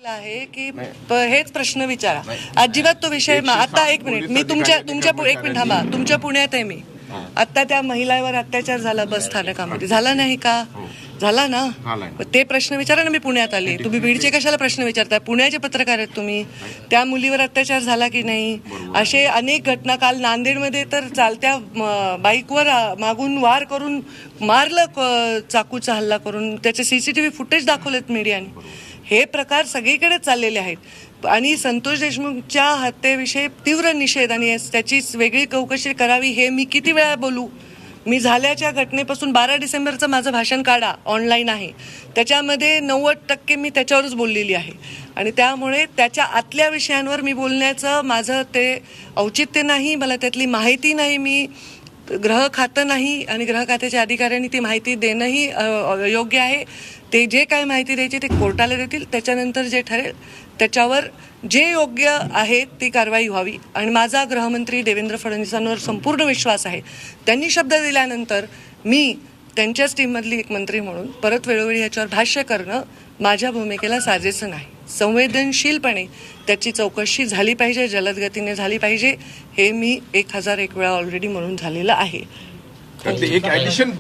आहे की हेच प्रश्न विचारा. अजिबात तो विषय आता एक मिनिट मी तुमच्या एक मिनिट थांबा. तुमच्या पुण्यात आहे मी. आता त्या महिलावर अत्याचार झाला बस स्थानकामध्ये, झाला नाही का? झाला ना. ते प्रश्न विचारा ना. मी पुण्यात आले, तुम्ही बीडचे कशाला प्रश्न विचारताय? पुण्याचे पत्रकार आहेत तुम्ही. त्या मुलीवर अत्याचार झाला की नाही? असे अनेक घटना. काल नांदेडमध्ये तर चालत्या बाईकवर मागून वार करून मारलं, चाकूचा हल्ला करून. त्याचे सीसीटीव्ही फुटेज दाखवलेत मीडियाने. हे प्रकार सगळीकडे चाललेले आहेत आणि संतोष देशमुखच्या हत्येविषयी तीव्र निषेध आणि त्याची वेगळी चौकशी करावी हे मी किती वेळा बोलू. मी झाल्याच्या घटनेपासून 12 डिसेंबरचं माझं भाषण काढा, ऑनलाईन आहे. त्याच्यामध्ये 90% मी त्याच्यावरच बोललेली आहे आणि त्यामुळे त्याच्या आतल्या विषयांवर मी बोलण्याचं माझं ते औचित्य नाही, मला त्यातली माहिती नाही. मी गृह खातं नाही आणि गृह खात्याच्या अधिकाऱ्यांनी ती माहिती देणंही योग्य आहे. ते जे काय माहिती द्यायची ते कोर्टाला देतील. त्याच्यानंतर जे ठरेल त्याच्यावर जे योग्य आहे ती कारवाई व्हावी. आणि माझा गृहमंत्री देवेंद्र फडणवीसांवर संपूर्ण विश्वास आहे. त्यांनी शब्द दिल्यानंतर मी त्यांच्याच टीममधली एक मंत्री म्हणून परत वेळोवेळी ह्याच्यावर भाष्य करणं माझ्या भूमिकेला साजेसं नाही. संवेदनशीलपणे त्याची चौकशी झाली पाहिजे, जलद गतीने झाली पाहिजे. हे मी 1001 वेळा ऑलरेडी म्हणून झालेलं आहे. एक ॲडिशन